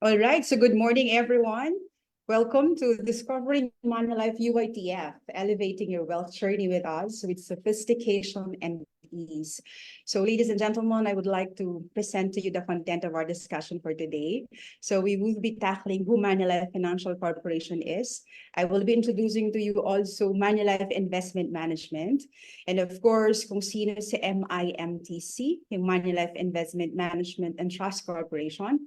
All right, so good morning, everyone. Welcome to Discovering Manulife UITF, elevating your wealth journey with us with sophistication and ease. So, ladies and gentlemen, I would like to present to you the content of our discussion for today. So, we will be tackling who Manulife Financial Corporation is. I will be introducing to you also Manulife Investment Management. And of course, kung sino si MIMTC, yung Manulife Investment Management and Trust Corporation.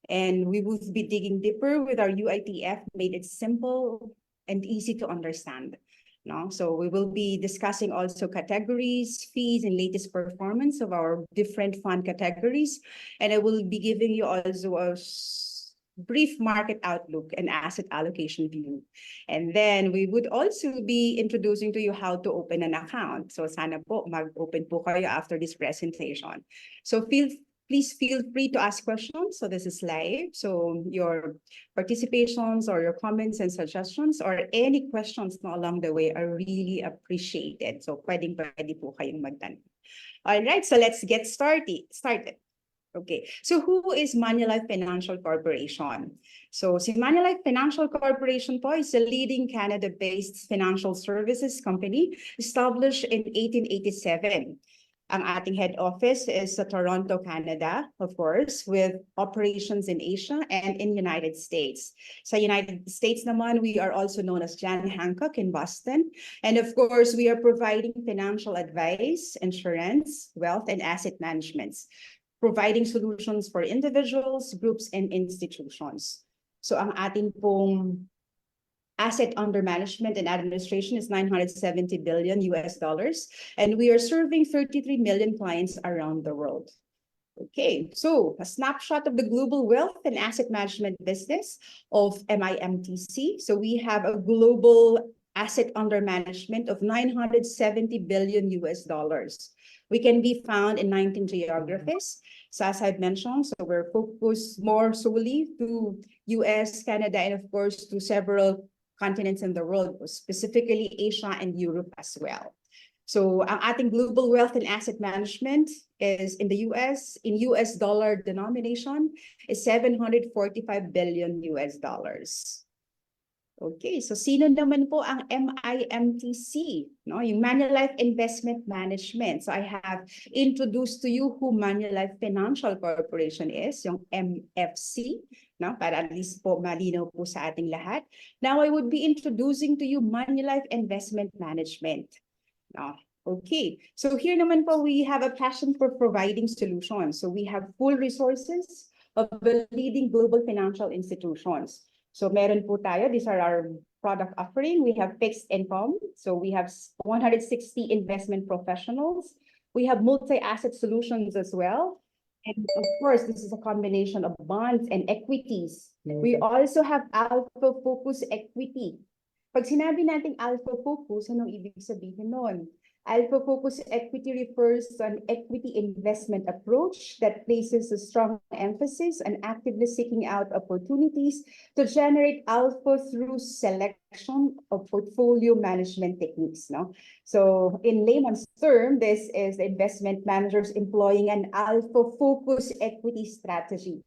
And we will be digging deeper with our UITF, made it simple and easy to understand. No? So we will be discussing also categories, fees, and latest performance of our different fund categories. And I will be giving you also a brief market outlook and asset allocation view. And then we would also be introducing to you how to open an account. So sana po mag-open po kayo after this presentation. So please feel free to ask questions. So this is live. So your participations or your comments and suggestions or any questions along the way are really appreciated. So pwede po kayong magtanong. All right, so let's get started. Okay, so who is Manulife Financial Corporation? So si Manulife Financial Corporation po is a leading Canada-based financial services company established in 1887. Ang ating head office is sa Toronto, Canada, of course, with operations in Asia and in United States. Sa United States naman, we are also known as John Hancock in Boston. And of course, we are providing financial advice, insurance, wealth, and asset management, providing solutions for individuals, groups, and institutions. So ang ating pong asset under management and administration is 970 billion US dollars, and we are serving 33 million clients around the world. Okay, so a snapshot of the global wealth and asset management business of MIMTC. So we have a global asset under management of 970 billion US dollars. We can be found in 19 geographies. So as I've mentioned, so we're focused more solely to US, Canada, and of course to several continents in the world, specifically Asia and Europe as well. So ang ating global wealth and asset management is in the US, in US dollar denomination, is 745 billion US dollars. Okay, so sino naman po ang MIMTC, no? Yung Manulife Investment Management. So I have introduced to you who Manulife Financial Corporation is, yung MFC, no? Para at least po malinaw po sa ating lahat. Now I would be introducing to you Manulife Investment Management. No? Okay, so here naman po we have a passion for providing solutions. So we have full resources of the leading global financial institutions. So meron po tayo, these are our product offering. We have fixed income. So we have 160 investment professionals. We have multi-asset solutions as well. And of course, this is a combination of bonds and equities. We also have alpha focus equity. Pag sinabi natin alpha focus, anong ibig sabihin nun? Alpha focus equity refers to an equity investment approach that places a strong emphasis on actively seeking out opportunities to generate alpha through selection of portfolio management techniques. No? So in layman's term, this is the investment managers employing an alpha focus equity strategy,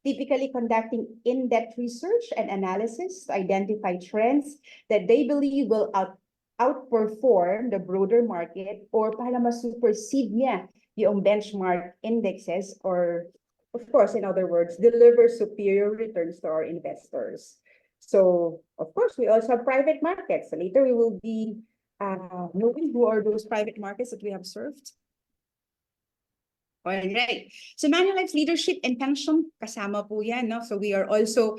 typically conducting in-depth research and analysis to identify trends that they believe will outperform the broader market or para ma-supersede niya yung benchmark indexes or, of course, in other words, deliver superior returns to our investors. So, of course, we also have private markets. So later we will be knowing who are those private markets that we have served. All right. So Manulife's leadership and pension, kasama po yan. No? So we are also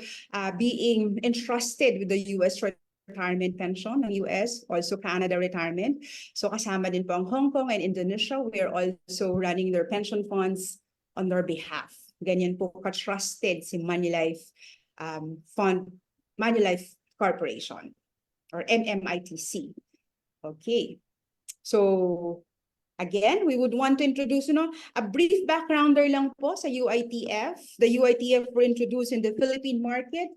being entrusted with the U.S. retirement pension ng US, also Canada retirement. So kasama din po ang Hong Kong and Indonesia. We are also running their pension funds on their behalf. Ganyan po ka-trusted si Manulife Manulife Corporation or MMITC. Okay. So again, we would want to introduce, a brief backgrounder lang po sa UITF. The UITF were introduced in the Philippine market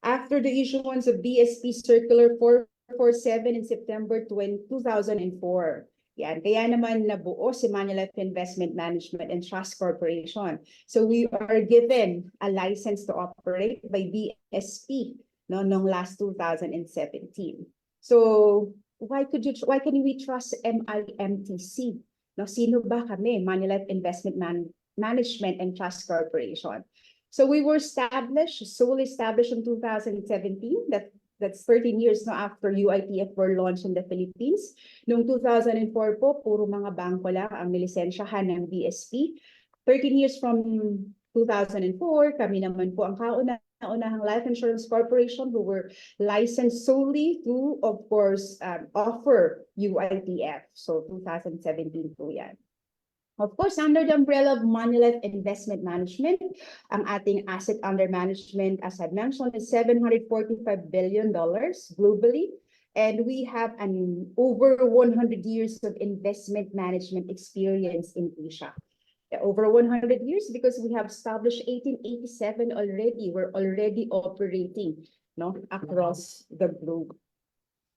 after the issuance of BSP Circular 447 in September 2004. Yan, kaya naman nabuo si Manulife Investment Management and Trust Corporation. So we are given a license to operate by BSP no, noong last 2017. So why can we trust MIMTC? No, sino ba kami? Manulife Investment Management and Trust Corporation. So we were solely established in 2017. That's 13 years now after UITF were launched in the Philippines. Noong 2004 po, puro mga bangko lang ang nilisensyahan ng BSP. 13 years from 2004, kami naman po ang kauna-unahang life insurance corporation who were licensed solely to, of course, offer UITF. So 2017 po yan. Of course, under the umbrella of Manulife Investment Management, ang ating asset under management, as I mentioned, is $745 billion globally. And we have an over 100 years of investment management experience in Asia. Over 100 years because we have established 1887 already. We're already operating across the globe.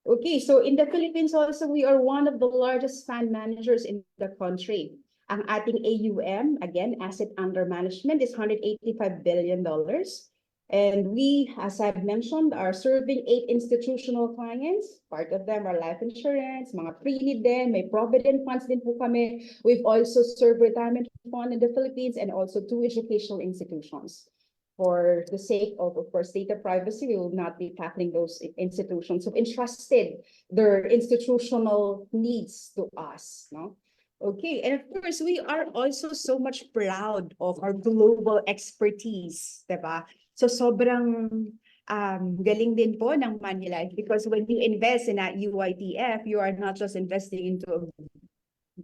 Okay, so in the Philippines also, we are one of the largest fund managers in the country. Ang ating AUM, again, asset under management, is $185 billion. And we, as I've mentioned, are serving 8 institutional clients. Part of them are life insurance, mga pre-need din, may provident funds din po kami. We've also served retirement fund in the Philippines and also 2 educational institutions. For the sake of course, data privacy, we will not be tackling those institutions who entrusted their institutional needs to us. No? Okay, and of course, we are also so much proud of our global expertise, diba? So sobrang galing din po ng Manulife because when you invest in a UITF, you are not just investing into a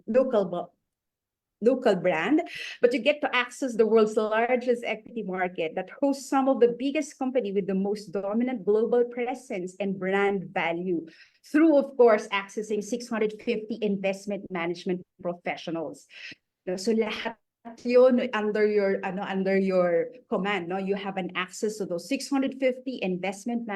local brand, but you get to access the world's largest equity market that hosts some of the biggest companies with the most dominant global presence and brand value through, of course, accessing 650 investment management professionals. So lahat yun under your command, no? You have an access to those 650 investment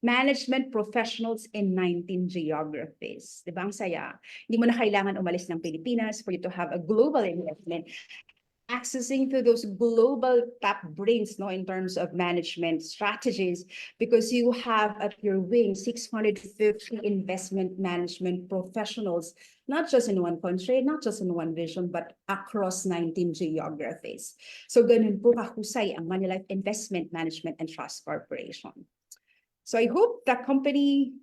management professionals in 19 geographies. Diba ang saya? Hindi mo na kailangan umalis ng Pilipinas for you to have a global investment. Accessing to those global top brains, no, in terms of management strategies, because you have at your wing 650 investment management professionals, not just in one country, not just in one vision, but across 19 geographies. So ganun po kahusay ang Manulife Investment Management and Trust Corporation. So I hope the company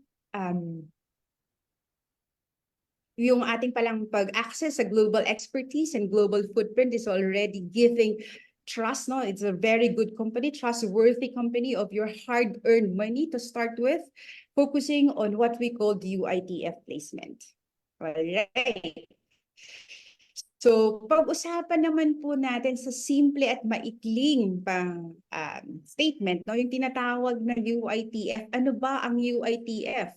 yung ating palang pag-access sa global expertise and global footprint is already giving trust, no? It's a very good company, trustworthy company of your hard-earned money to start with, focusing on what we call the UITF placement. Alright. So, pag-usapan naman po natin sa simple at maikling statement, no? Yung tinatawag na UITF. Ano ba ang UITF?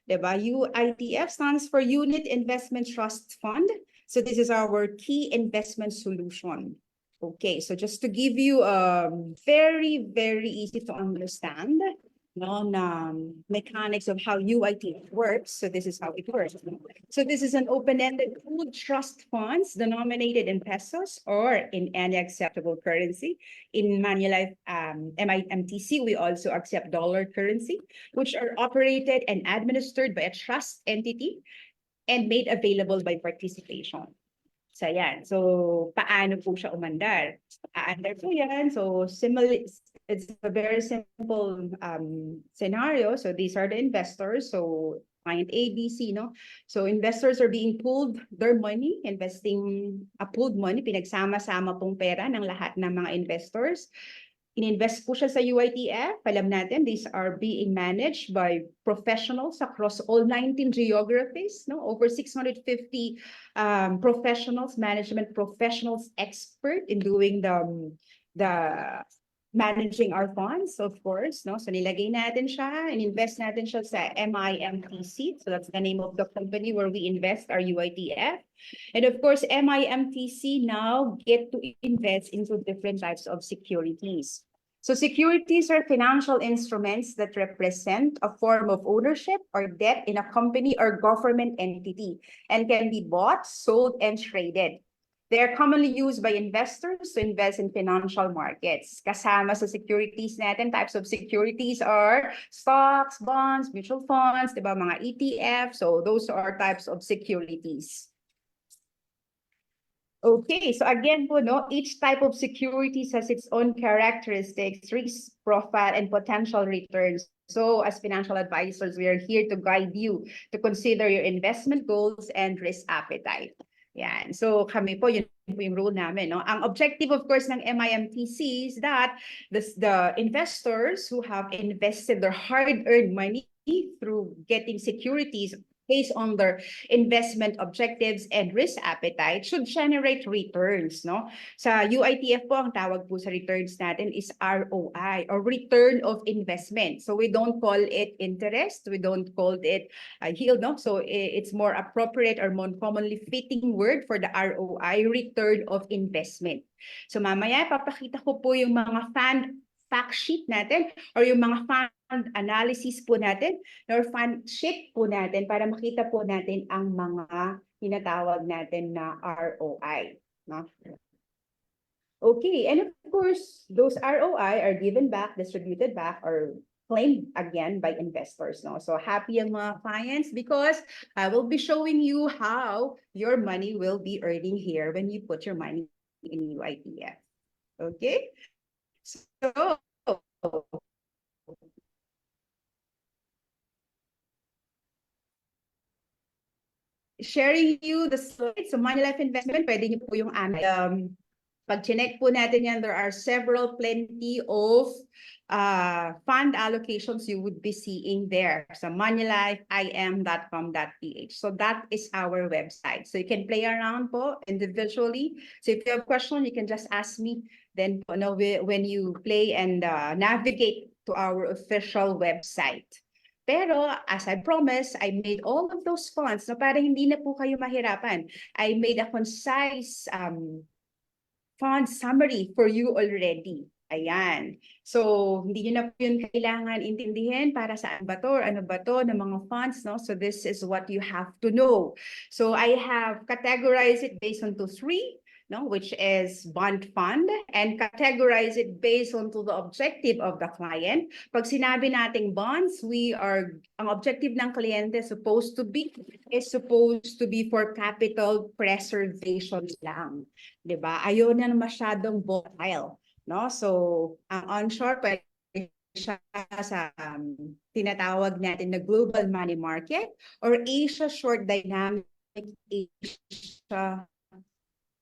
Diba? UITF stands for Unit Investment Trust Fund. So this is our key investment solution. Okay, so just to give you very, very easy to understand mechanics of how UITF works. So this is how it works. So this is an open-ended pooled trust funds denominated in pesos or in any acceptable currency. In Manulife MIMTC, we also accept dollar currency, which are operated and administered by a trust entity and made available by participation. So yan. So paano po siya umandar? Aandar po yan. So it's a very simple scenario. So these are the investors. So client A, B, C, no? So investors are being pooled their money, investing a pooled money, pinagsama-sama pong pera ng lahat ng mga investors. Ininvest po siya sa UITF. Alam natin, these are being managed by professionals across all 19 geographies, no? Over 650 professionals, management professionals, expert in doing the managing our funds, of course, no? So nilagay natin siya, ininvest natin siya sa MIMTC. So that's the name of the company where we invest our UITF. And of course, MIMTC now get to invest into different types of securities. So securities are financial instruments that represent a form of ownership or debt in a company or government entity and can be bought, sold, and traded. They are commonly used by investors to invest in financial markets. Kasama sa securities natin, types of securities are stocks, bonds, mutual funds, diba, mga ETF. So those are types of securities. Okay, so again po, no, each type of securities has its own characteristics, risk profile, and potential returns. So as financial advisors, we are here to guide you to consider your investment goals and risk appetite. Yan. So kami po, yun po yung rule namin. No? Ang objective, of course, ng MIMTC is that the investors who have invested their hard-earned money through getting securities based on their investment objectives and risk appetite should generate returns, no? Sa UITF po, ang tawag po sa returns natin is ROI, or return of investment. So we don't call it interest, we don't call it yield, no? So it's more appropriate or more commonly fitting word for the ROI, return of investment. So mamaya, papakita ko po yung mga fact sheet natin or yung mga fund analysis po natin or fund sheet po natin para makita po natin ang mga tinatawag natin na ROI. No? Okay, and of course, those ROI are given back, distributed back, or claimed again by investors. No? So happy ang mga clients because I will be showing you how your money will be earning here when you put your money in UITF. Okay? So, sharing you the slides. So, Money Life Investment, pwede niyo po yung pag chinek po natin yan, there are plenty of fund allocations you would be seeing there. So moneylife.im.com.ph. So that is our website. So you can play around po individually. So if you have questions, you can just ask me. Then when you play and navigate to our official website. Pero as I promised, I made all of those funds na para hindi na po kayo mahirapan. I made a concise fund summary for you already. Ayan. So, hindi nyo na po yun kailangan intindihin para saan ba to or ano ba to ng mga funds, no? So, this is what you have to know. So, I have categorized it based on three, no, which is bond fund, and categorize it based on to the objective of the client. Pag sinabi nating bonds, ang objective ng kliyente is supposed to be for capital preservation lang. Diba? Ayaw na masyadong volatile. No? So, ang onshore, pwede siya sa tinatawag natin na global money market or Asia short dynamic Asia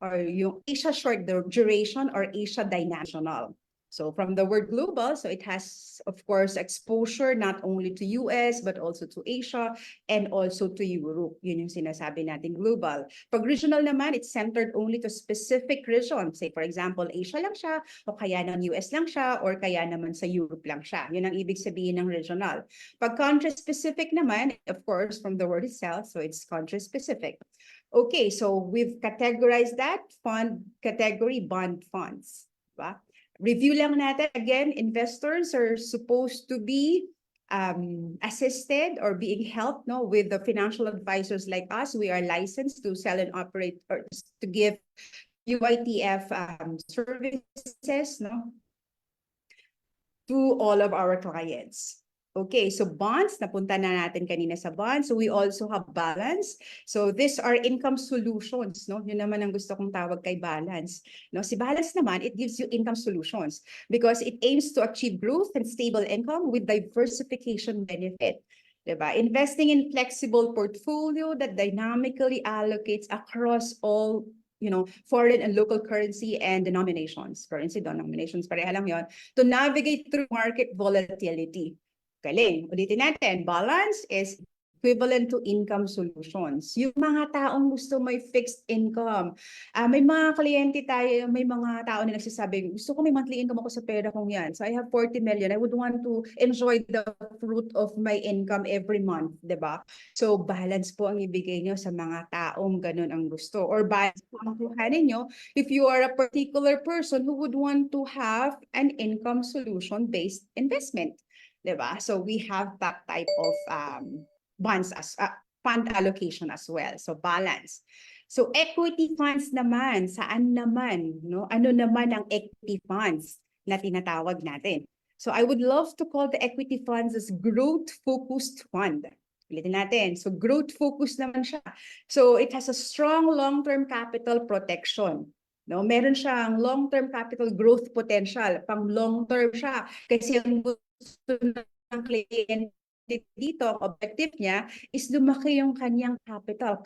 or yung Asia short duration or Asia dynamical. So from the word global, so it has, of course, exposure not only to US, but also to Asia and also to Europe. Yun yung sinasabi natin global. Pag regional naman, it's centered only to specific region. Say, for example, Asia lang siya, o kaya ng US lang siya, or kaya naman sa Europe lang siya. Yun ang ibig sabihin ng regional. Pag country-specific naman, of course, from the word itself, so it's country-specific. Okay, so we've categorized that fund category, bond funds. Diba? Review lang natin. Again, investors are supposed to be assisted or being helped, no, with the financial advisors like us. We are licensed to sell and operate or to give UITF services, no, to all of our clients. Okay, so bonds, napunta na natin kanina sa bonds. So we also have balance. So these are income solutions, no? Yun naman ang gusto kong tawag kay balance. No, si balance naman, it gives you income solutions because it aims to achieve growth and stable income with diversification benefit. Diba? Investing in flexible portfolio that dynamically allocates across all foreign and local currency and denominations. Currency denominations, pareha lang yun. To navigate through market volatility. Galing. Ulitin natin. Balance is equivalent to income solutions. Yung mga taong gusto may fixed income. May mga kliyente tayo, may mga tao na nagsasabi, gusto ko may monthly income ako sa pera kong yan. So I have 40 million. I would want to enjoy the fruit of my income every month, di ba? So balance po ang ibigay nyo sa mga taong ganun ang gusto. Or balance po ang kuhanin nyo if you are a particular person who would want to have an income solution-based investment. Diba? So we have that type of bonds as fund allocation as well. So balance. So equity funds naman, saan naman, no? Ano naman ang equity funds na tinatawag natin? So I would love to call the equity funds as growth-focused fund. Ulitin natin. So growth-focused naman siya. So it has a strong long-term capital protection. No, meron siyang long-term capital growth potential, pang long-term siya kasi ang gusto ng client dito, ang objective niya is lumaki yung kanyang capital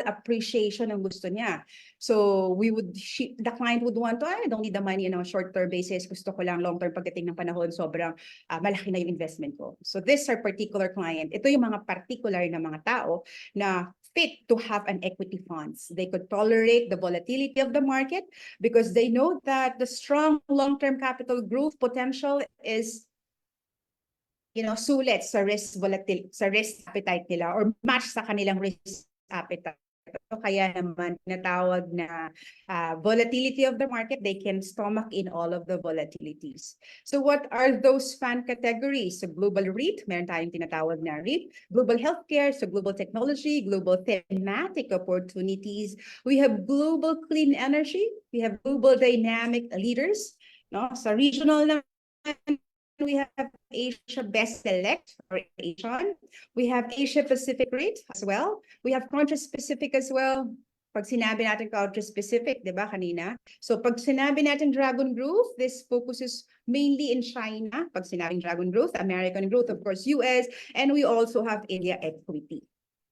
appreciation ang gusto niya. So the client would want to, I don't need the money on a short-term basis, gusto ko lang long-term pagdating ng panahon, sobrang malaki na yung investment ko. So this are particular client. Ito yung mga particular na mga tao na fit to have an equity funds. They could tolerate the volatility of the market because they know that the strong long-term capital growth potential is, sulit sa risk appetite nila or match sa kanilang risk appetite. Kaya naman tinatawag na volatility of the market, they can stomach in all of the volatilities. So what are those fund categories? So global REIT, meron tayong tinatawag na REIT, global healthcare, so global technology, global thematic opportunities. We have global clean energy, we have global dynamic leaders, no? Sa regional naman, we have Asia Best Select or Asian. We have Asia Pacific REIT as well. We have country specific as well. Pag sinabi natin country specific, di ba kanina? So pag sinabi natin Dragon Growth, this focuses mainly in China. Pag sinabing Dragon Growth, American Growth, of course, US, and we also have India Equity.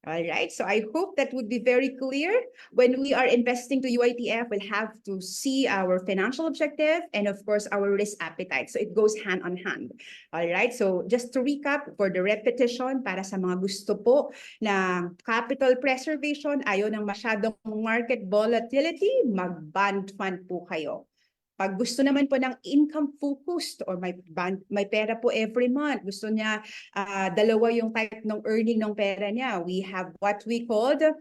All right, so I hope that would be very clear. When we are investing to UITF, we'll have to see our financial objective and of course our risk appetite. So it goes hand on hand. All right, so just to recap for the repetition, para sa mga gusto po na capital preservation, ayaw ng masyadong market volatility, mag-bond fund po kayo. Pag gusto naman po ng income-focused or may pera po every month, gusto niya dalawa yung type ng earning ng pera niya, we have what we call the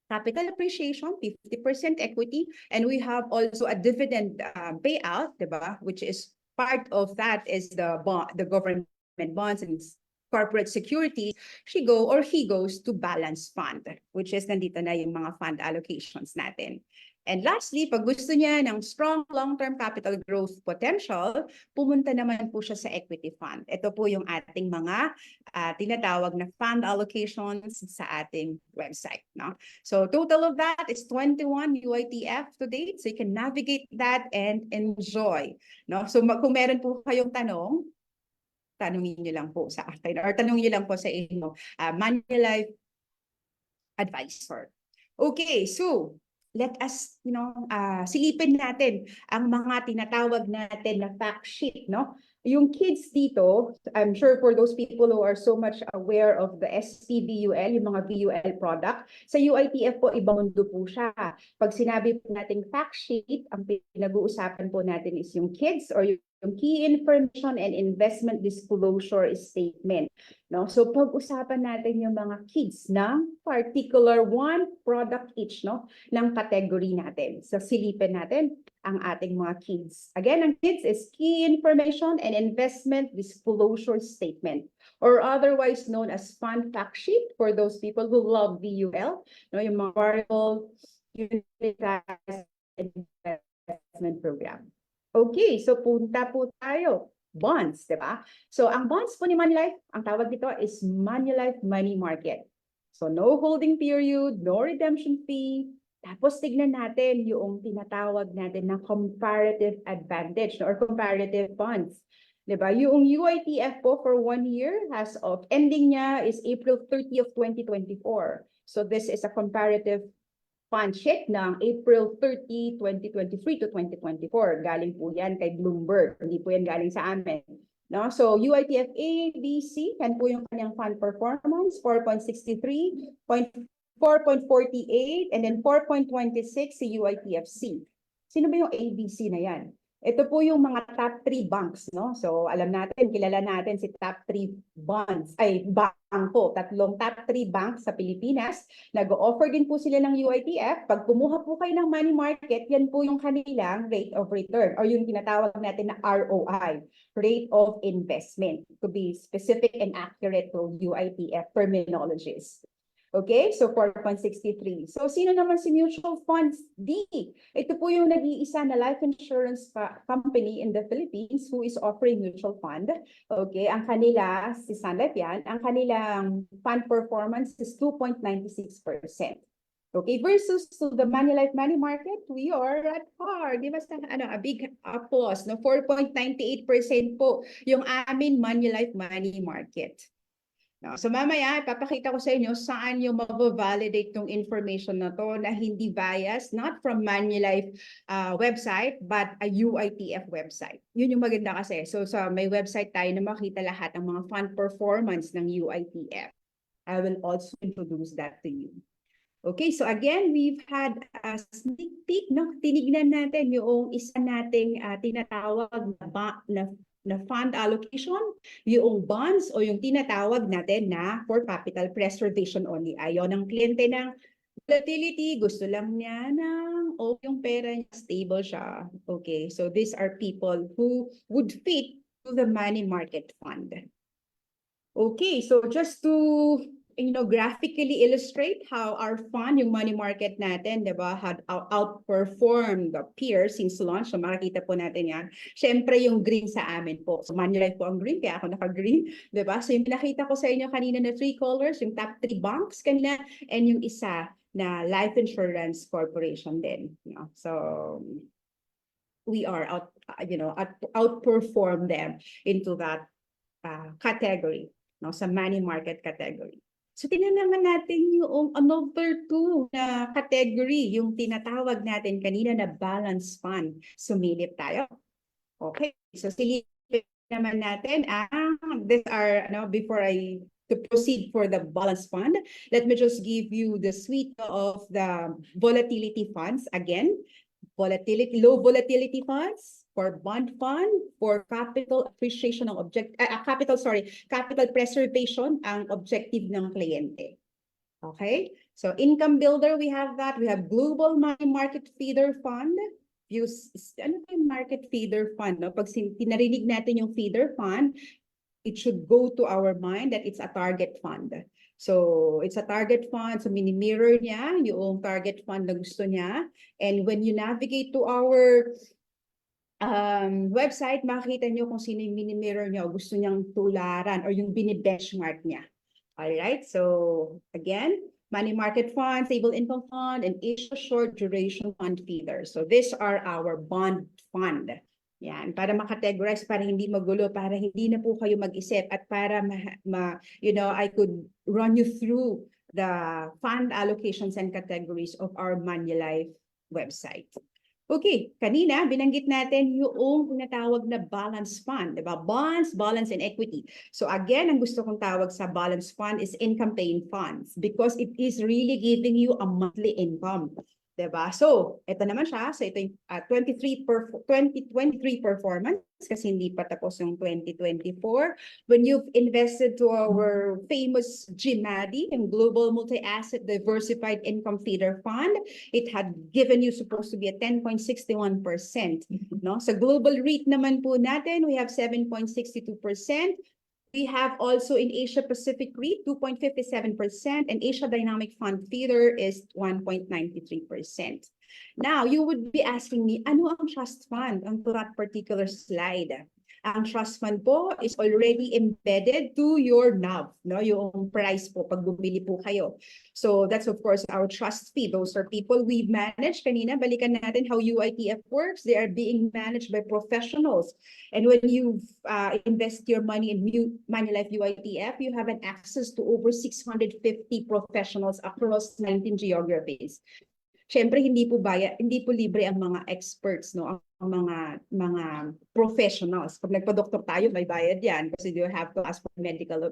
capital appreciation, 50% equity, and we have also a dividend payout, diba? Which is part of that is the government bonds and corporate securities. He goes to balance fund, which is nandito na yung mga fund allocations natin. And lastly, pag gusto niya ng strong long-term capital growth potential, pumunta naman po siya sa equity fund. Ito po yung ating mga tinatawag na fund allocations sa ating website. No? So total of that is 21 UITF to date. So you can navigate that and enjoy. No? So kung meron po kayong tanungin niyo lang po sa akin or tanungin niyo lang po sa inyo, Manulife advisor. Okay, so let us, silipin natin ang mga tinatawag natin na fact sheet, no? Yung kids dito, I'm sure for those people who are so much aware of the SPVUL, yung mga VUL product, sa UITF po, ibang mundo po siya. Pag sinabi po natin fact sheet, ang pinag-uusapan po natin is yung kids or yung key information and investment disclosure statement. No? So pag-usapan natin yung mga kids ng particular one product each, no, ng category natin. So silipin natin ang ating mga kids. Again, ang kids is key information and investment disclosure statement, or otherwise known as fund fact sheet for those people who love VUL, no, yung mga variable unitized investment program. Okay, so punta po tayo. Bonds, di ba? So ang bonds po ni Manulife, ang tawag dito is Manulife Money Market. So no holding period, no redemption fee. Tapos tignan natin yung tinatawag natin na comparative advantage or comparative bonds. Diba? Yung UITF po for 1 year as of ending niya is April 30 of 2024. So this is a comparative fund sheet ng April 30, 2023 to 2024. Galing po yan kay Bloomberg. Hindi po yan galing sa amin. No? So UITF A, B, C, yan po yung kanyang fund performance, 4.63, 4.48, and then 4.26 si UITF C. Sino ba yung A, B, C na yan? Ito po yung mga top 3 banks, no? So alam natin, kilala natin si top 3 bonds, ay bangko, tatlong top 3 banks sa Pilipinas. Nag-offer din po sila ng UITF. Pag kumuha po kayo ng money market, yan po yung kanilang rate of return or yung tinatawag natin na ROI, rate of investment, to be specific and accurate to UITF terminologies. Okay, so 4.63. So sino naman si Mutual Funds D? Ito po yung nag-iisa na life insurance company in the Philippines who is offering mutual fund. Okay, ang kanila, si Sun Life yan, ang kanilang fund performance is 2.96%. Okay, versus to the Manulife money market, we are at par. Di ba a big applause, no? 4.98% po yung amin Manulife money market. No? So mamaya, papakita ko sa inyo saan yung mag-validate tong information na to na hindi biased, not from Manulife website, but a UITF website. Yun yung maganda kasi. So sa may website tayo na makita lahat ng mga fund performance ng UITF. I will also introduce that to you. Okay, so again, we've had a sneak peek, no? Tinignan natin yung isa nating tinatawag na fund allocation, yung bonds o yung tinatawag natin na for capital preservation only. Ayaw ng kliyente ng volatility, gusto lang niya ng yung pera niya stable siya. Okay, so these are people who would fit to the money market fund. Okay, so just to graphically illustrate how our fund, yung money market natin, di ba, had outperformed the peers since launch. So makikita po natin yan. Siyempre yung green sa amin po. So Manulife po ang green, kaya ako naka-green. Di ba? So yung pinakita ko sa inyo kanina na 3 colors, yung top 3 banks kanina, and yung isa na life insurance corporation din. So we are outperform them into that category, no, sa money market category. So tingnan naman natin yung another 2 na category, yung tinatawag natin kanina na balance fund. Sumilip tayo. Okay, so silipin naman natin these are before I to proceed for the balance fund, let me just give you the suite of the volatility funds again. Low volatility funds, for bond fund, for capital appreciation ng capital preservation ang objective ng kliyente. Okay? So income builder, we have that. We have global money market feeder fund. Ano ba yung market feeder fund? No? Pag tinarinig natin yung feeder fund, it should go to our mind that it's a target fund. So it's a target fund, so mini-mirror niya yung target fund na gusto niya. And when you navigate to our website, makikita niyo kung sino yung mini-mirror niya o gusto niyang tularan or yung bini-benchmark niya. Alright, so again, money market fund, stable income fund, and Asia short duration fund feeder. So these are our bond fund. Yan, para makategorize, para hindi magulo, para hindi na po kayo mag-isip, at para I could run you through the fund allocations and categories of our Manulife website. Okay, kanina binanggit natin yung tinatawag na balance fund, diba? Bonds, balance, and equity. So again, ang gusto kong tawag sa balance fund is income-paying funds because it is really giving you a monthly income. Diba? So, ito naman siya. So, ito yung 2023 performance kasi hindi pa tapos yung 2024. When you've invested to our famous GMADI, yung Global Multi-Asset Diversified Income Feeder Fund, it had given you supposed to be a 10.61%. No? Sa global REIT naman po natin, we have 7.62%. We have also in Asia Pacific REIT 2.57%, and Asia Dynamic Fund Feeder is 1.93%. Now, you would be asking me, ano ang trust fund on that particular slide? Ang trust fund po is already embedded to your NAV, no? Yung price po pag bumili po kayo. So that's of course our trust fee. Those are people we manage. Kanina, balikan natin how UITF works. They are being managed by professionals. And when you invest your money in Manulife UITF, you have an access to over 650 professionals across 19 geographies. syempre hindi po libre ang mga experts, no? Ang mga professionals. Pag nagpa-doktor tayo, may bayad yan kasi you have to ask for medical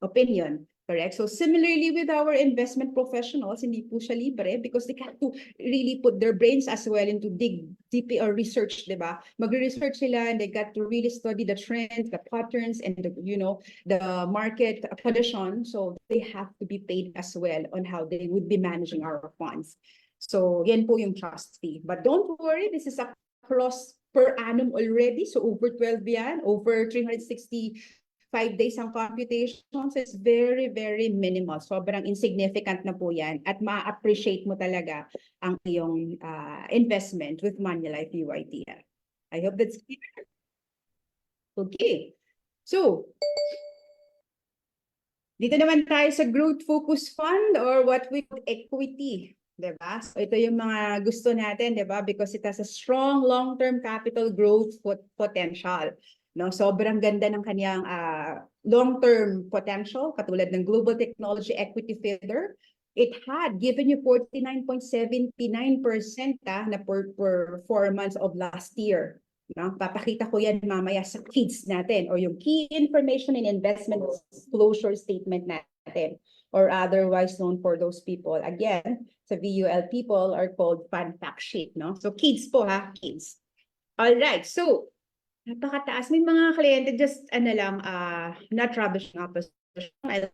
opinion. Correct? So similarly with our investment professionals, hindi po siya libre because they have to really put their brains as well into dig deep or research, di ba? Mag-research sila and they got to really study the trends, the patterns, and the, the market condition. So they have to be paid as well on how they would be managing our funds. So yan po yung trust fee. But don't worry, this is across per annum already. So over 12 yan, over 365 days ang computations. It's very, very minimal. Sobrang insignificant na po yan at ma-appreciate mo talaga ang iyong investment with Manulife UITF. I hope that's clear. Okay. So, dito naman tayo sa Growth Focus Fund or what we call equity. Diba? So ito yung mga gusto natin, diba? Because it has a strong long-term capital growth potential. No, sobrang ganda ng kanyang long-term potential, katulad ng Global Technology Equity Feeder. It had given you 49.79% na per 4 months of last year. No? Papakita ko yan mamaya sa kids natin or yung Key Information and Investment Disclosure Statement natin, or otherwise known for those people. Again, sa VUL people are called fun fact sheet. No? So kids po ha, kids. All right, so napakataas. May mga kliyente just not rubbishing opposition. I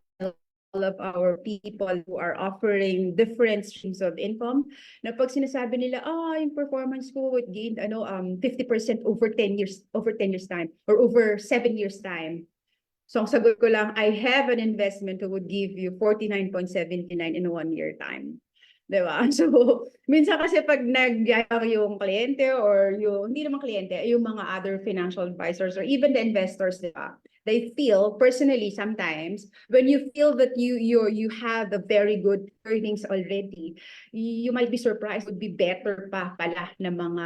all of our people who are offering different streams of income na pag sinasabi nila yung performance ko would gain 50% over 10 years time or over 7 years time. So ang sagot ko lang, I have an investment that would give you 49.79 in 1 year time. Diba? So, minsan kasi pag nag-gaya yung kliyente or yung, hindi naman kliyente, yung mga other financial advisors or even the investors, diba? They feel, personally sometimes, when you feel that you have a very good earnings already, you might be surprised, would be better pa pala na mga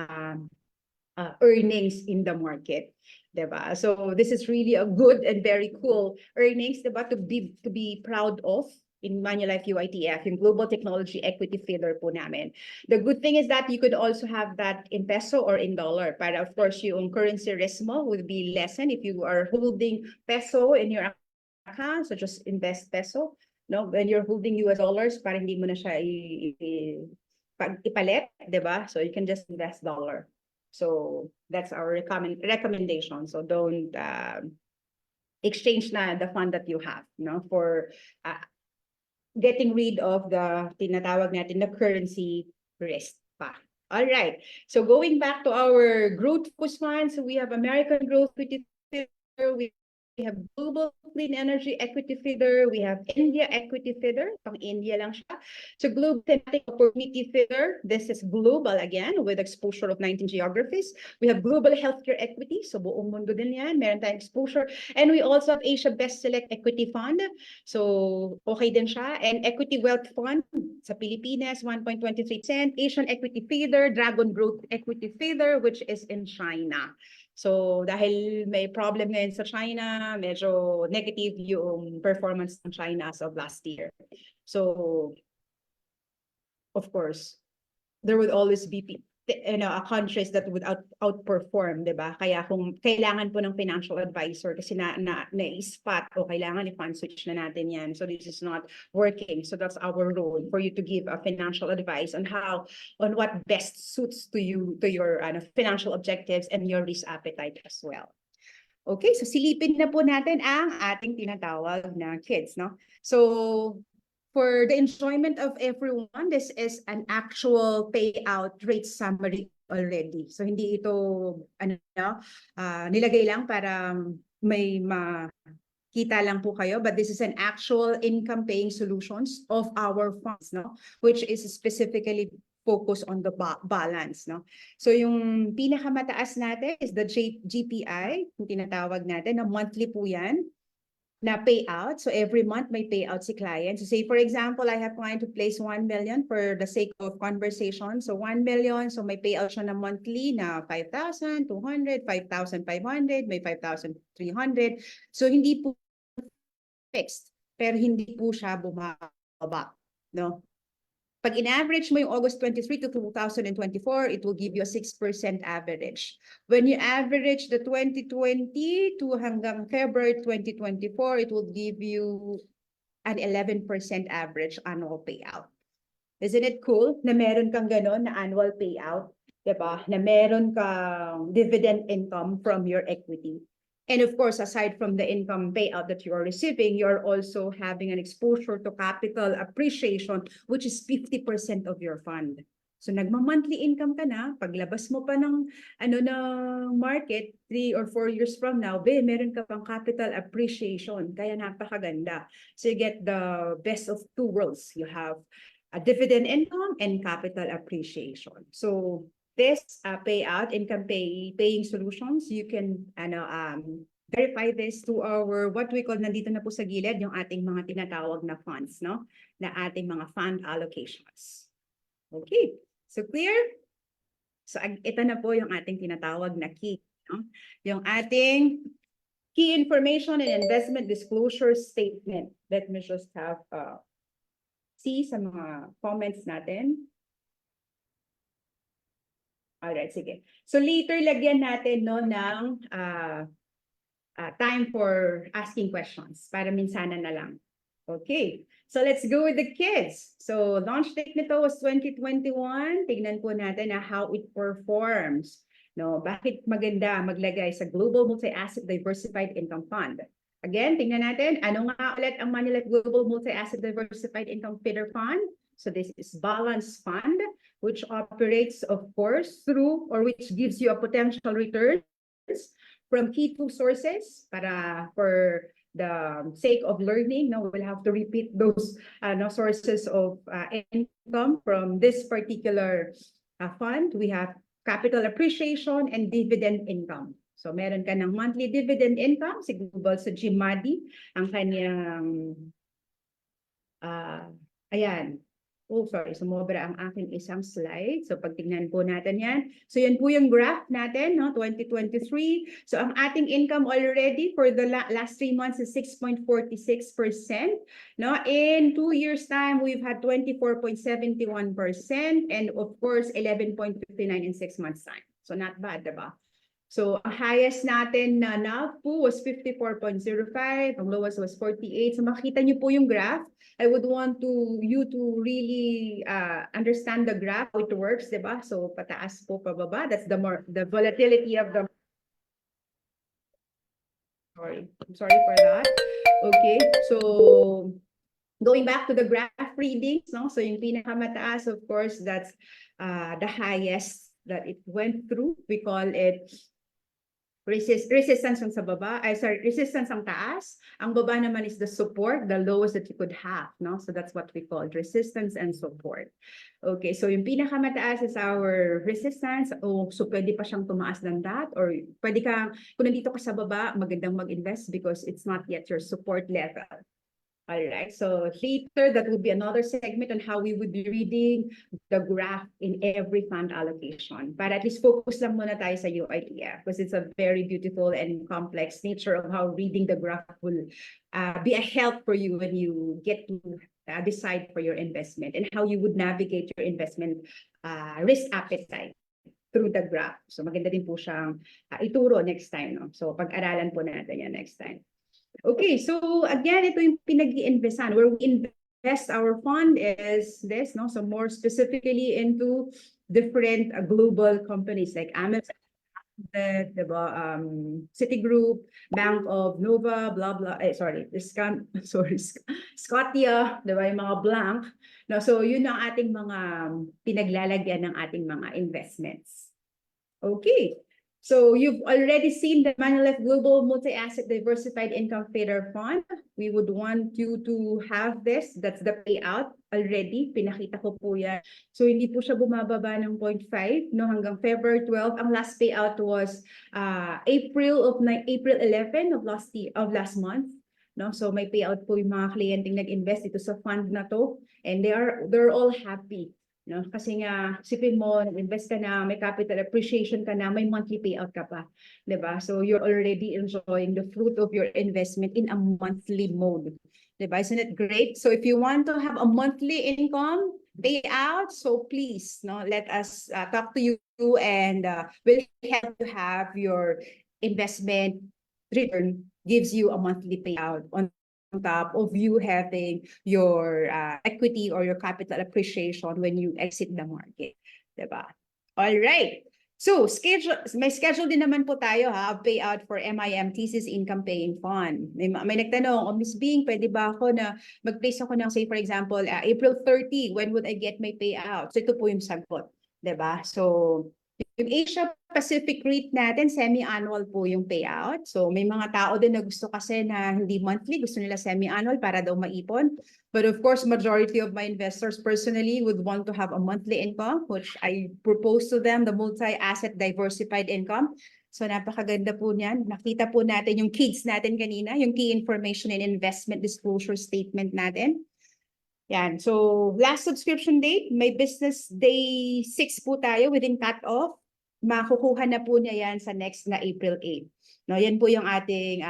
earnings in the market. Diba? So, this is really a good and very cool earnings, diba? To be proud of in Manulife UITF, yung Global Technology Equity Feeder po namin. The good thing is that you could also have that in peso or in dollar. Para of course, yung currency risk mo would be lessened if you are holding peso in your account, so just invest peso. No, when you're holding US dollars, para hindi mo na siya ipalit, diba? So you can just invest dollar. So that's our recommendation. So don't exchange na the fund that you have, no, for getting rid of the tinatawag natin na currency risk pa. All right. So going back to our growth focus funds, so we have American Growth Equity Feeder, we have Global Clean Energy Equity Feeder, we have India Equity Feeder, pang India lang siya. So Global Thematic Opportunity Feeder, this is global again with exposure of 19 geographies. We have Global Healthcare Equity, so buong mundo din yan, meron tayong exposure. And we also have Asia Best Select Equity Fund, so okay din siya. And Equity Wealth Fund sa Pilipinas, 1.23%. Asian Equity Feeder, Dragon Growth Equity Feeder, which is in China. So dahil may problem ngayon sa China, medyo negative yung performance ng China as of last year. So of course, there would always be countries that would outperform, diba? Kaya kung kailangan po ng financial advisor kasi na-spot o kailangan i-fund switch na natin yan. So this is not working. So that's our role for you to give a financial advice on what best suits to you, to your financial objectives and your risk appetite as well. Okay, so silipin na po natin ang ating tinatawag na kids, no? So for the enjoyment of everyone, this is an actual payout rate summary already. So hindi ito nilagay lang para may makita lang po kayo, but this is an actual income paying solutions of our funds, no? Which is specifically focus on the balance, no? So yung pinakamataas natin is the GPI, yung tinatawag natin na monthly po yan, na payout. So every month may payout si client. So say for example, I have client to place 1 million for the sake of conversation. So 1 million, so may payout siya na monthly na 5,200, 5,500, may 5,300. So hindi po fixed, pero hindi po siya bumababa, no? Pag in-average mo yung August 23 to 2024, it will give you a 6% average. When you average the 2020 to hanggang February 2024, it will give you an 11% average annual payout. Isn't it cool na meron kang ganon na annual payout? Diba? Na meron kang dividend income from your equity. And of course, aside from the income payout that you are receiving, you're also having an exposure to capital appreciation, which is 50% of your fund. So nagma-monthly income ka na, paglabas mo pa ng market 3 or 4 years from now, meron ka pang capital appreciation. Kaya napakaganda. So you get the best of two worlds. You have a dividend income and capital appreciation. So this payout, income paying solutions, you can verify this to our, what we call, nandito na po sa gilid, yung ating mga tinatawag na funds, no? Na ating mga fund allocations. Okay, so clear? So ito na po yung ating tinatawag na key, no? Yung ating key information and investment disclosure statement. Let me just have see sa mga comments natin. Alright, sige. So later, lagyan natin no, ng time for asking questions para minsanan na lang. Okay, so let's go with the kids. So launch date nito was 2021. Tignan po natin na how it performs. No, bakit maganda maglagay sa Global Multi-Asset Diversified Income Fund? Again, tingnan natin, ano nga ulit ang Manulife Global Multi-Asset Diversified Income Feeder Fund? So this is Balance Fund, which operates, of course, through, or which gives you a potential returns from key two sources. Para for the sake of learning, no, we'll have to repeat those sources of income from this particular fund. We have capital appreciation and dividend income. So meron ka ng monthly dividend income, siguro sa GMADI, ang kanyang, ayan. Oh, sorry, sumobra ang aking isang slide. So pagtingnan po natin yan. So yan po yung graph natin, no, 2023. So ang ating income already for the last 3 months is 6.46%. No? In 2 years' time, we've had 24.71%. And of course, 11.59 in 6 months' time. So not bad, diba? So, ang highest natin na NAV po was 54.05. Ang lowest was 48. So, makita niyo po yung graph. I would want you to really understand the graph, how it works, diba? So, pataas po, pababa. That's the volatility of the... Sorry. I'm sorry for that. Okay. So, going back to the graph readings, no? So, yung pinakamataas, of course, that's the highest that it went through. We call it resistance ang sa baba, resistance ang taas. Ang baba naman is the support, the lowest that you could have, no? So that's what we call resistance and support. Okay, so yung pinakamataas is our resistance. So pwede pa siyang tumaas than that, or pwede kang, kung nandito ka sa baba, magandang mag-invest because it's not yet your support level. All right, so later that would be another segment on how we would be reading the graph in every fund allocation. But at least focus lang muna tayo sa UITF because it's a very beautiful and complex nature of how reading the graph will be a help for you when you get to decide for your investment and how you would navigate your investment risk appetite through the graph. So maganda din po siyang ituro next time. No? So pag-aralan po natin yan next time. Okay, so again, ito yung pinag-i-investan. Where we invest our fund is this, no? So more specifically into different global companies like Amazon, Citigroup, Bank of Nova, blah, blah, Scotia, diba, yung mga blank. No, so yun ang ating mga pinaglalagyan ng ating mga investments. Okay. So you've already seen the Manulife Global Multi-Asset Diversified Income Feeder Fund. We would want you to have this. That's the payout already. Pinakita ko po yan. So hindi po siya bumababa ng 0.5 no, hanggang February 12. Ang last payout was April 11 of last month. No? So may payout po yung mga kliyenteng nag-invest ito sa fund na to. And they're all happy. No? Kasi nga, sipin mo, invest ka na, may capital appreciation ka na, may monthly payout ka pa. Diba? So you're already enjoying the fruit of your investment in a monthly mode. Diba? Isn't it great? So if you want to have a monthly income, payout. So please, no, let us talk to you and we'll help you have your investment return gives you a monthly payout on top of you having your equity or your capital appreciation when you exit the market. Diba? All right. So, may schedule din naman po tayo payout for MIMTC's income paying fund. May nagtanong, Miss Bing, pwede ba ako na mag-place ako ng, say for example, April 30, when would I get my payout? So ito po yung sagot, 'di ba? So yung Asia Pacific REIT natin, semi-annual po yung payout. So may mga tao din na gusto kasi na hindi monthly, gusto nila semi-annual para daw maipon. But of course, majority of my investors personally would want to have a monthly income, which I propose to them, the multi-asset diversified income. So napakaganda po niyan. Nakita po natin yung kids natin kanina, yung key information and investment disclosure statement natin. Yan. So last subscription date, may business day 6 po tayo within cut-off. Makukuha na po niya yan sa next na April 8. No, yan po yung ating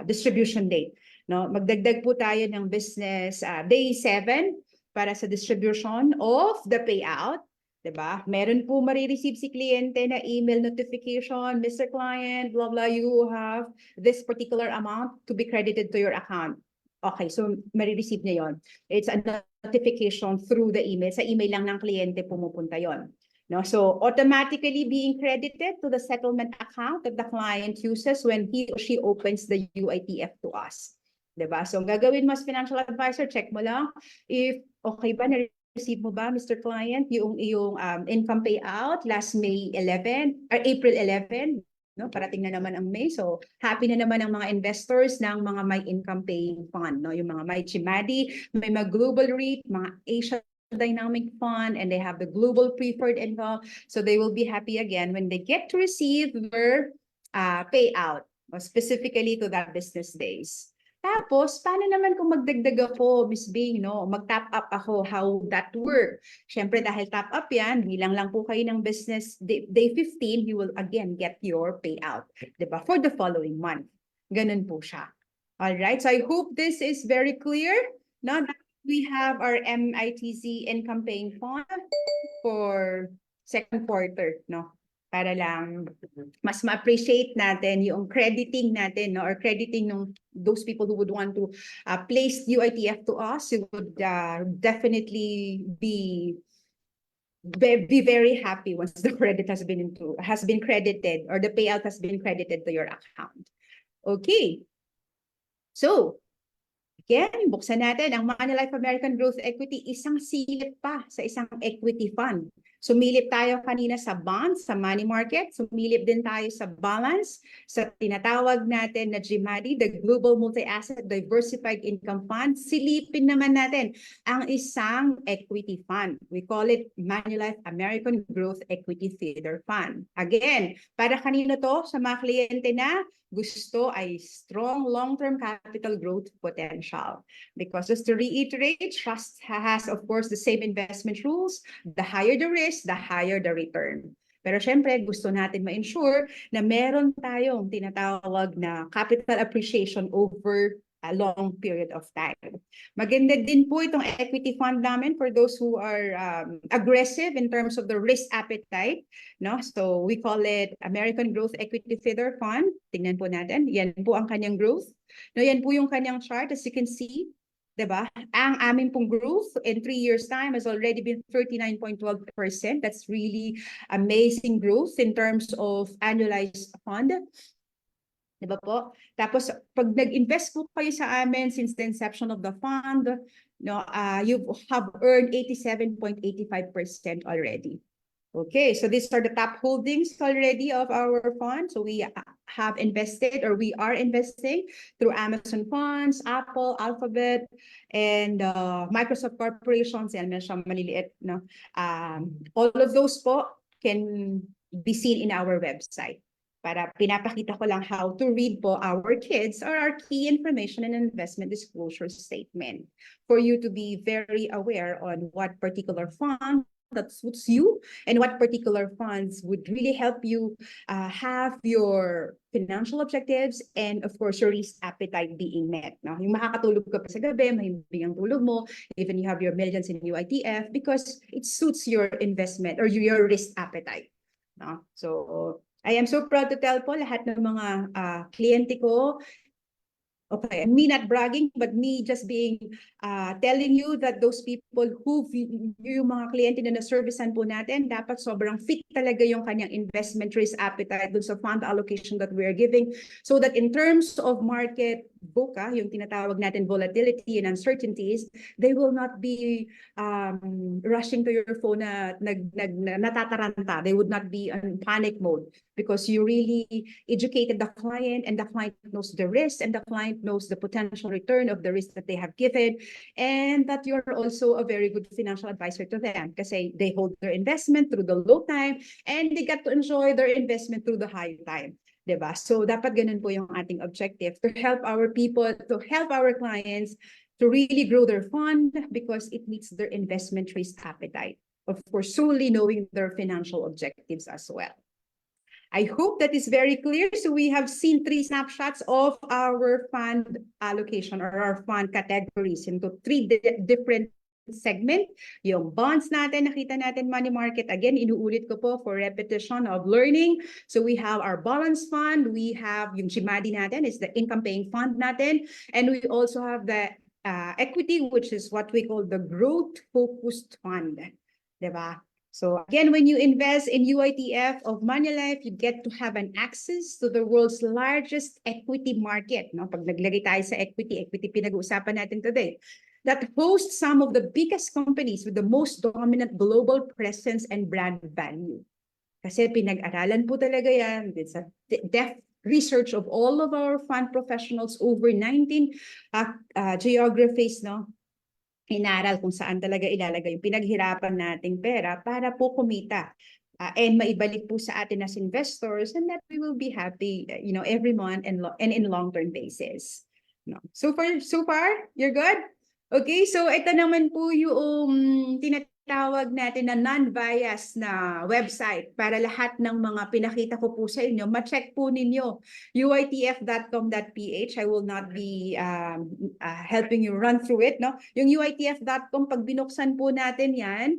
distribution date. No, magdagdag po tayo ng business day 7 para sa distribution of the payout. Diba? Meron po marireceive si kliyente na email notification, Mr. Client, blah, blah, you have this particular amount to be credited to your account. Okay, so marireceive niya yon. It's a notification through the email. Sa email lang ng kliyente pumupunta yon. No, so automatically being credited to the settlement account that the client uses when he or she opens the UITF to us. Diba? So ang gagawin mo as financial advisor, check mo lang if okay ba, na-receive mo ba, Mr. Client, yung income payout last May 11 or April 11. No, parating na naman ang May. So, happy na naman ang mga investors ng mga may income paying fund, no? Yung mga may Chimadi, may mga global REIT, mga Asia Dynamic Fund, and they have the global preferred income. So, they will be happy again when they get to receive their payout, specifically to that business days. Tapos, paano naman kung magdagdag ako, Miss Bing, no? Mag-top up ako, how that work? Siyempre, dahil top up yan, bilang lang po kayo ng business day 15, you will again get your payout, diba? For the following month. Ganun po siya. Alright, so I hope this is very clear. Now that we have our MITC income paying fund for second quarter, no? Para lang mas ma-appreciate natin yung crediting natin, no, or crediting ng those people who would want to place UITF to us. You would definitely be very happy once the credit has been credited or the payout has been credited to your account. Okay. So, again, buksan natin ang Manulife American Growth Equity, isang silip pa sa isang equity fund. Sumilip tayo kanina sa bonds, sa money market. Sumilip din tayo sa balance, sa tinatawag natin na GMADI, the Global Multi-Asset Diversified Income Fund. Silipin naman natin ang isang equity fund. We call it Manulife American Growth Equity Feeder Fund. Again, para kanino to? Sa mga kliyente na gusto ay strong long-term capital growth potential. Because just to reiterate, trust has, of course, the same investment rules. The higher the risk, the higher the return. Pero syempre, gusto natin ma-ensure na meron tayong tinatawag na capital appreciation over a long period of time. Maganda din po itong equity fund namin for those who are aggressive in terms of the risk appetite. No? So we call it American Growth Equity Feeder Fund. Tingnan po natin. Yan po ang kanyang growth. No, yan po yung kanyang chart as you can see. Diba? Ang amin pong growth in 3 years' time has already been 39.12%. That's really amazing growth in terms of annualized fund. Diba po? Tapos, pag nag-invest po kayo sa amin since the inception of the fund, no, you have earned 87.85% already. Okay, so these are the top holdings already of our fund. So we have invested or we are investing through Amazon Funds, Apple, Alphabet, and Microsoft Corporations. Yan, medyo maliliit, no? All of those po can be seen in our website. Para pinapakita ko lang how to read po our kids or our key information and investment disclosure statement for you to be very aware on what particular fund that suits you and what particular funds would really help you have your financial objectives and of course your risk appetite being met. No? Yung makakatulog ka pa sa gabi, mahimbing ang tulog mo, even you have your millions in UITF because it suits your investment or your risk appetite. No? So I am so proud to tell po lahat ng mga kliyente ko. Okay, me not bragging, but me just being telling you that those people who yung mga kliyente na na-servicean po natin, dapat sobrang fit talaga yung kanyang investment risk appetite dun sa fund allocation that we are giving so that in terms of market VUCA, yung tinatawag natin volatility and uncertainties, they will not be rushing to your phone na natataranta. They would not be in panic mode because you really educated the client and the client knows the risk and the client knows the potential return of the risk that they have given and that you're also a very good financial advisor to them kasi they hold their investment through the low time and they get to enjoy their investment through the high time. Diba? So dapat ganun po yung ating objective to help our people, to help our clients to really grow their fund because it meets their investment risk appetite. Of course, solely knowing their financial objectives as well. I hope that is very clear. So we have seen 3 snapshots of our fund allocation or our fund categories into 3 different segment. Yung bonds natin, nakita natin money market. Again, inuulit ko po for repetition of learning. So we have our balance fund. We have yung GMADI natin, is the income paying fund natin. And we also have the equity, which is what we call the growth focused fund. Diba? So again, when you invest in UITF of Manulife, you get to have an access to the world's largest equity market. No? Pag naglagay tayo sa equity pinag-uusapan natin today, that hosts some of the biggest companies with the most dominant global presence and brand value. Kasi pinag-aralan po talaga yan. It's a depth research of all of our fund professionals over 19 geographies, no? Inaral kung saan talaga ilalagay yung pinaghirapan nating pera para po kumita and maibalik po sa atin as investors and that we will be happy, you know, every month and in long-term basis. No. So far, you're good? Okay, so ito naman po yung tinatawag natin na non-bias na website para lahat ng mga pinakita ko po sa inyo, ma-check po ninyo uitf.com.ph. I will not be helping you run through it. No? Yung uitf.com, pag binuksan po natin yan,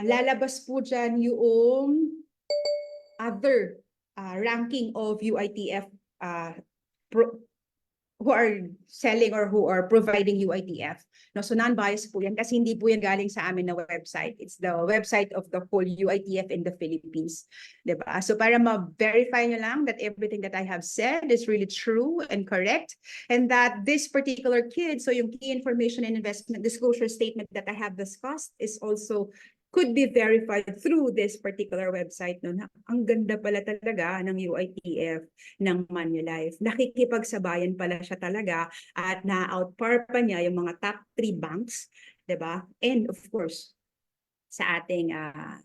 lalabas po dyan yung other ranking of UITF who are selling or who are providing UITF. No, so non-biased po yan kasi hindi po yan galing sa amin na website. It's the website of the whole UITF in the Philippines. Diba? So para ma-verify nyo lang that everything that I have said is really true and correct and that this particular kid, so yung key information and investment disclosure statement that I have discussed is also could be verified through this particular website. No? Ang ganda pala talaga ng UITF ng Manulife. Nakikipagsabayan pala siya talaga at na-outpar pa niya yung mga top 3 banks, diba? And of course, sa ating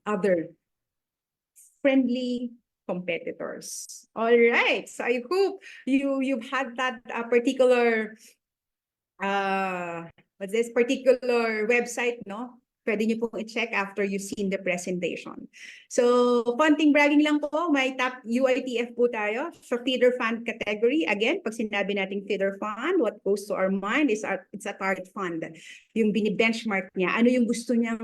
other friendly competitors. All right, so I hope you've had that particular particular website, no? Pwede nyo pong i-check after you've seen the presentation. So, konting bragging lang po, may top UITF po tayo sa feeder fund category. Again, pag sinabi natin feeder fund, what goes to our mind is it's a target fund. Yung bini-benchmark niya, ano yung gusto niyang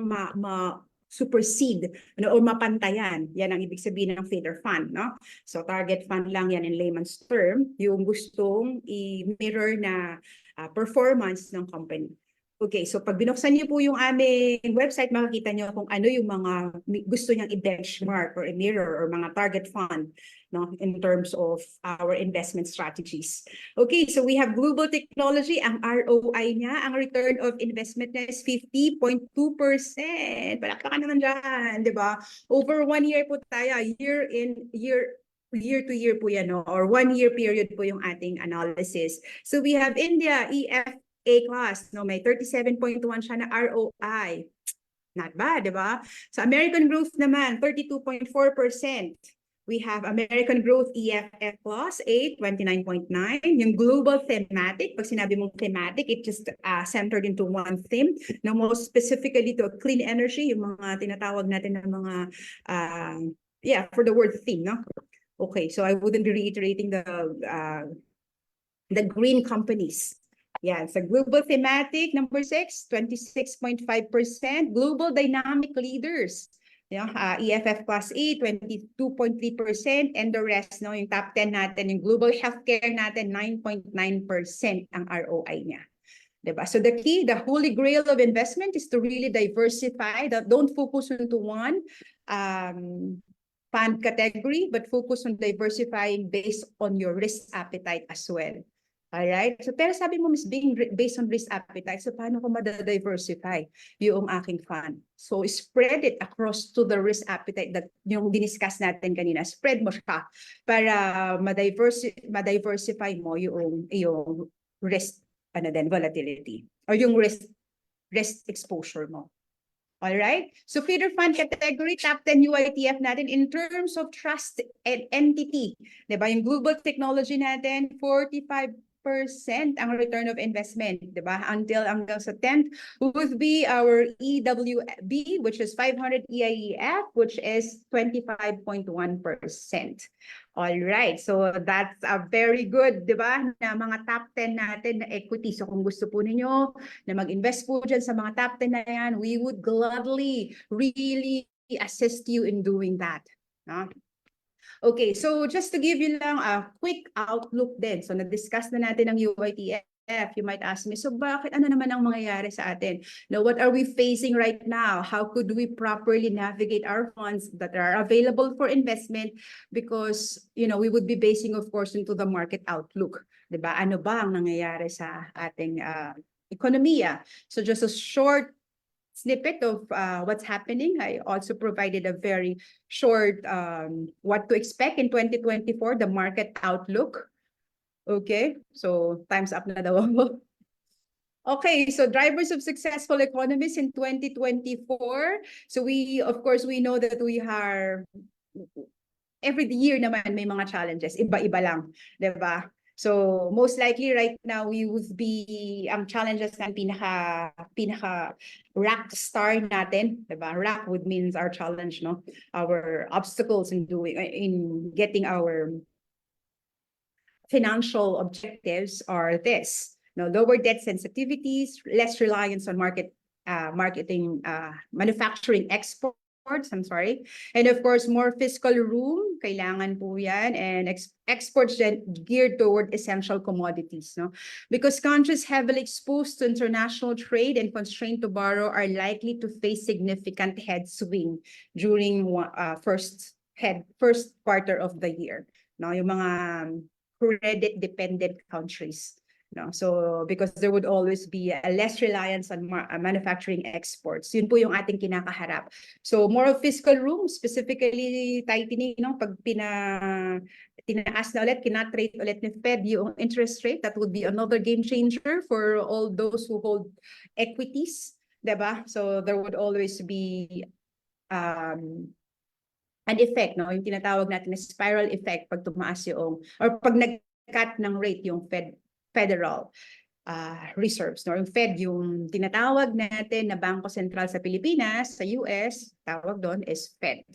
supersede o mapantayan. Yan ang ibig sabihin ng feeder fund. No? So, target fund lang yan in layman's term, yung gustong i-mirror na performance ng company. Okay, so pag binuksan niyo po yung aming website, makikita niyo kung ano yung mga gusto niyang i-benchmark or i-mirror or mga target fund, no, in terms of our investment strategies. Okay, so we have global technology. Ang ROI niya, ang return of investment niya is 50.2%. Palakpakan naman dyan, di ba? Over 1 year po tayo, year to year po yan, no? Or 1 year period po yung ating analysis. So we have India, EF A-class, no, may 37.1 siya na ROI. Not bad, di ba? Sa American growth naman, 32.4%. We have American Growth EFF Plus 8, 29.9. Yung Global Thematic, pag sinabi mong thematic, it just centered into one theme. Now, most specifically to clean energy, yung mga tinatawag natin ng mga, for the word theme, no? Okay, so I wouldn't be reiterating the green companies. Yeah, so global thematic, number 6, 26.5%. Global dynamic leaders. EFF Class A, 22.3%. And the rest, no, yung top 10 natin, yung global healthcare natin, 9.9% ang ROI niya. Diba? So the key, the holy grail of investment is to really diversify. Don't focus into one fund category, but focus on diversifying based on your risk appetite as well. Alright? So, pero sabi mo, Miss Bing, based on risk appetite, so paano ko ma-diversify yung aking fund? So, spread it across to the risk appetite that yung diniscuss natin kanina. Spread mo siya para ma-diversify mo yung risk, volatility, or yung risk exposure mo. Alright? So, feeder fund category, top 10 UITF natin in terms of trust and entity. Diba? Yung global technology natin, 45% ang return of investment, diba? Hanggang sa 10th would be our EWB, which is 500 EIEF, which is 25.1%. All right, so that's a very good, diba, na mga top 10 natin na equity. So kung gusto po ninyo na mag-invest po dyan sa mga top 10 na yan, we would gladly really assist you in doing that. No? Okay, so just to give you lang a quick outlook din. So na-discuss na natin ang UITF. You might ask me, so bakit ano naman ang mangyayari sa atin? Now, what are we facing right now? How could we properly navigate our funds that are available for investment? Because, we would be basing, of course, into the market outlook. Diba? Ano ba ang nangyayari sa ating ekonomiya? So just a short snippet of what's happening. I also provided a very short what to expect in 2024, the market outlook. Okay, so time's up na daw. Okay, so drivers of successful economies in 2024. So of course, we know that we are, every year naman may mga challenges, iba-iba lang, diba? So most likely right now we would be ang challenges ng pinaka rack star natin, diba? Rack would means our challenge, no? Our obstacles in getting our financial objectives are this. No, lower debt sensitivities, less reliance on manufacturing exports, and of course, more fiscal room, kailangan po yan, and exports geared toward essential commodities, no? Because countries heavily exposed to international trade and constrained to borrow are likely to face significant head swing during first quarter of the year. No, yung mga credit-dependent countries. No? So, because there would always be a less reliance on manufacturing exports. Yun po yung ating kinakaharap. So, more of fiscal room, specifically tightening, pag tinaas na ulit, kinatrate ulit ni Fed yung interest rate, that would be another game changer for all those who hold equities. Diba? So, there would always be an effect, no? Yung tinatawag natin na spiral effect pag tumaas yung, or pag nag-cut ng rate yung Federal Reserves, no? Yung Fed, yung tinatawag natin na Bangko Sentral sa Pilipinas, sa US, tawag doon is Fed.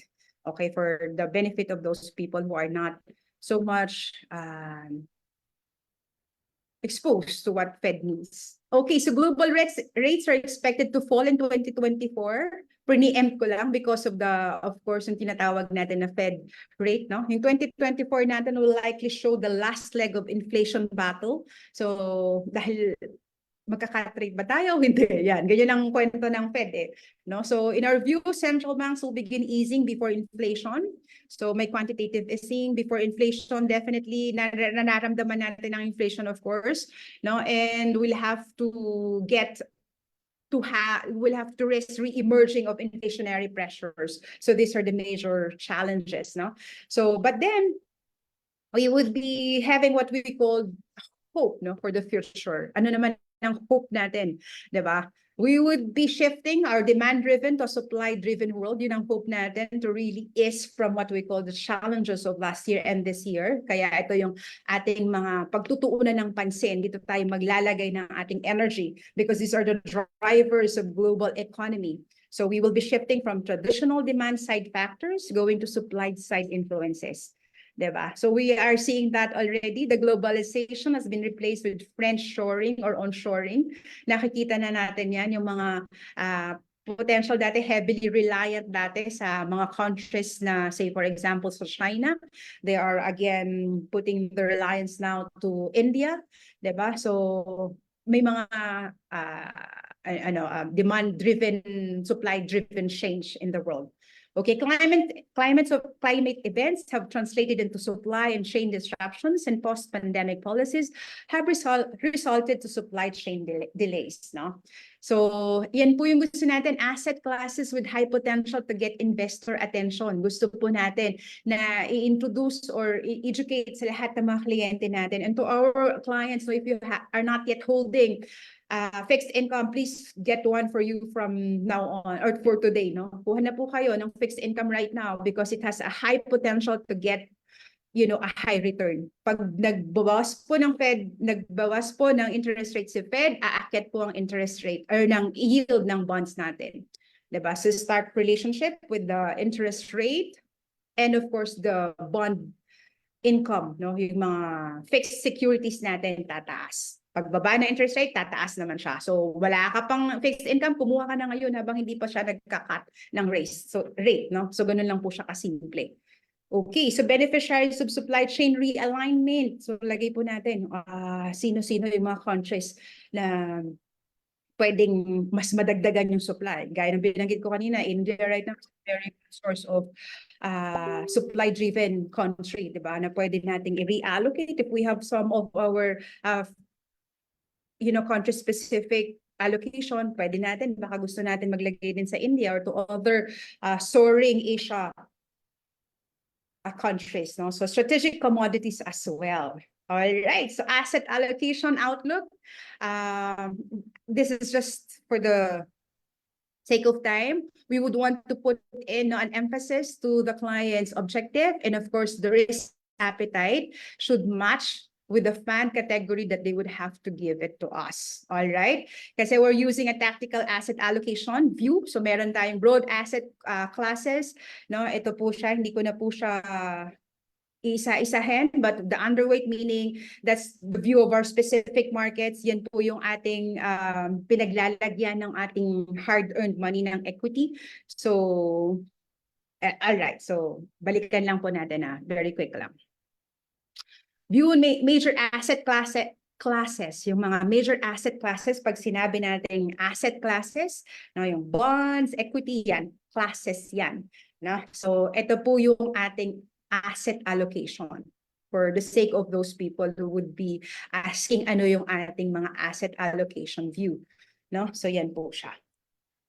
Okay, for the benefit of those people who are not so much exposed to what Fed needs. Okay, so global rates are expected to fall in 2024. Pre-empt ko lang because of course, yung tinatawag natin na Fed rate, no? Yung 2024 natin will likely show the last leg of inflation battle. So, dahil magkaka-trade ba tayo? Hindi. Yan. Ganyan ang kwento ng Fed eh. No? So, in our view, central banks will begin easing before inflation. So, may quantitative easing before inflation. Definitely, nararamdaman natin ang inflation, of course. No? And we'll have to risk re-emerging of inflationary pressures. So, these are the major challenges. No? So, but then, we would be having what we call hope, no, for the future. Ano naman ang hope natin, di ba? We would be shifting our demand-driven to supply-driven world. Yun ang hope natin to really ease from what we call the challenges of last year and this year. Kaya ito yung ating mga pagtutuunan ng pansin. Dito tayo maglalagay ng ating energy because these are the drivers of global economy. So we will be shifting from traditional demand-side factors going to supply-side influences. Diba? So we are seeing that already. The globalization has been replaced with friendshoring or onshoring. Nakikita na natin yan, yung mga potential dati heavily reliant dati sa mga countries na, say for example, sa China. They are again putting the reliance now to India. Diba? So may mga demand-driven, supply-driven change in the world. Okay, climate events have translated into supply and chain disruptions, and post-pandemic policies have resulted to supply chain delays. No? So, yan po yung gusto natin, asset classes with high potential to get investor attention. Gusto po natin na i-introduce or i-educate sa lahat ng mga kliyente natin. And to our clients, so if you are not yet holding fixed income, please get one for you from now on or for today. No? Kuha na po kayo ng fixed income right now because it has a high potential to get a high return. Pag nagbawas po ng Fed, nagbawas po ng interest rate si Fed, aakyat po ang interest rate or ng yield ng bonds natin. Diba? So start relationship with the interest rate and of course the bond income, no? Yung mga fixed securities natin tataas. Pagbaba na interest rate, tataas naman siya. So wala ka pang fixed income, kumuha ka na ngayon habang hindi pa siya nagka-cut ng rate, no? So ganun lang po siya kasimple. Okay, so beneficiaries of supply chain realignment. So lagay po natin sino-sino yung mga countries na pwedeng mas madagdagan yung supply. Gaya ng binanggit ko kanina, India right now is a very good source of supply-driven country, di ba? Na pwede nating i-reallocate if we have some of our country-specific allocation, pwede natin, baka gusto natin maglagay din sa India or to other soaring Asia countries, no? So strategic commodities as well. All right, so asset allocation outlook. This is just for the sake of time. We would want to put in an emphasis to the client's objective, and of course, the risk appetite should match with the fund category that they would have to give it to us. All right? Kasi we're using a tactical asset allocation view. So meron tayong broad asset classes. No? Ito po siya, hindi ko na po siya isa-isahin, but the underweight meaning that's the view of our specific markets. Yan po yung ating pinaglalagyan ng ating hard-earned money ng equity. So, all right. So, balikan lang po natin very quick lang. View major asset classes, yung mga major asset classes, pag sinabi natin asset classes, no, yung bonds, equity, yan, classes yan. No? So, ito po yung ating asset allocation for the sake of those people who would be asking ano yung ating mga asset allocation view. No? So, yan po siya.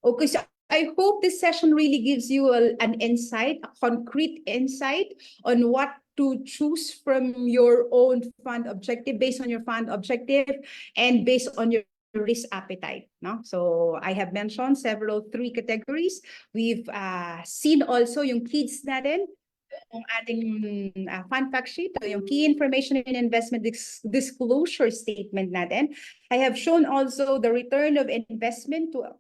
Okay, so I hope this session really gives you an insight, a concrete insight on what to choose from your own fund objective, based on your fund objective and based on your risk appetite. No? So I have mentioned three categories. We've seen also yung kids natin, yung ating fund fact sheet, yung key information and investment disclosure statement natin. I have shown also the return of investment to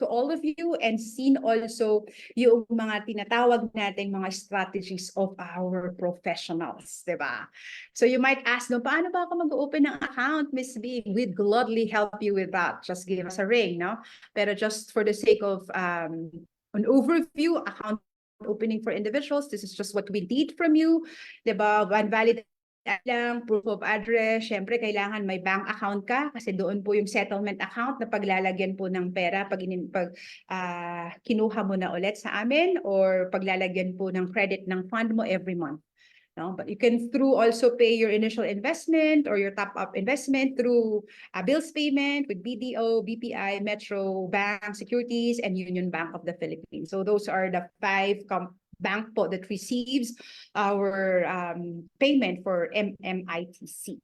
all of you and seen also yung mga tinatawag nating mga strategies of our professionals, diba? So you might ask, no, paano ba ako mag-open ng account, Miss B? We'd gladly help you with that. Just give us a ring, no? Pero just for the sake of an overview, account opening for individuals, this is just what we need from you, diba? One valid lang, proof of address, syempre kailangan may bank account ka kasi doon po yung settlement account na paglalagyan po ng pera pag kinuha mo na ulit sa amin or paglalagyan po ng credit ng fund mo every month. No? But you can also pay your initial investment or your top-up investment through bills payment with BDO, BPI, Metro Bank, Securities, and Union Bank of the Philippines. So those are the 5 bank po that receives our payment for MMITC.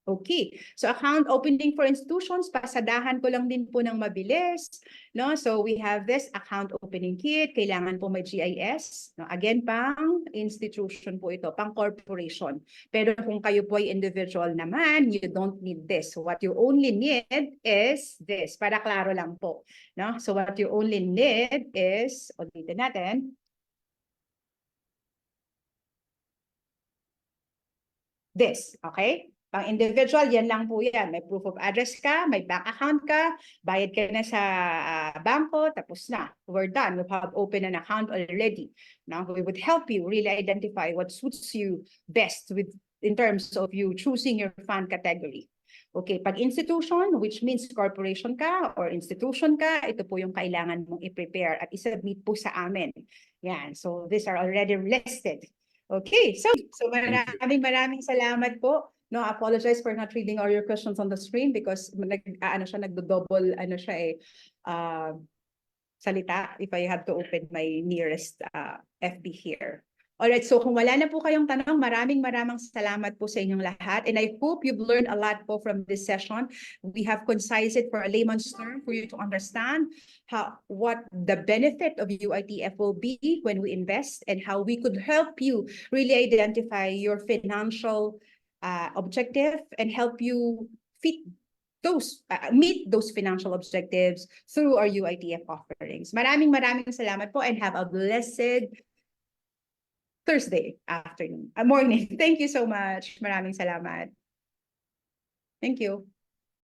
Okay. So account opening for institutions, pasadahan ko lang din po ng mabilis. No? So we have this account opening kit. Kailangan po may GIS. No? Again, pang institution po ito, pang corporation. Pero kung kayo po ay individual naman, you don't need this. So what you only need is this. Para klaro lang po. No? So what you only need is, ulitin natin, this, okay? Pang individual, yan lang po yan. May proof of address ka, may bank account ka, bayad ka na sa bangko, tapos na. We're done. We have opened an account already. Now, we would help you really identify what suits you best in terms of you choosing your fund category. Okay, pag institution, which means corporation ka or institution ka, ito po yung kailangan mong i-prepare at i-submit po sa amin. Yan, so these are already listed. Okay, so maraming salamat po. No, I apologize for not reading all your questions on the screen because nagdo-double salita if I have to open my nearest FB here. Alright, so kung wala na po kayong tanong, maraming salamat po sa inyong lahat. And I hope you've learned a lot po from this session. We have concised it for a layman's term for you to understand what the benefit of UITF will be when we invest and how we could help you really identify your financial objective and help you meet those financial objectives through our UITF offerings. Maraming salamat po and have a blessed Thursday afternoon, morning. Thank you so much. Maraming salamat. Thank you.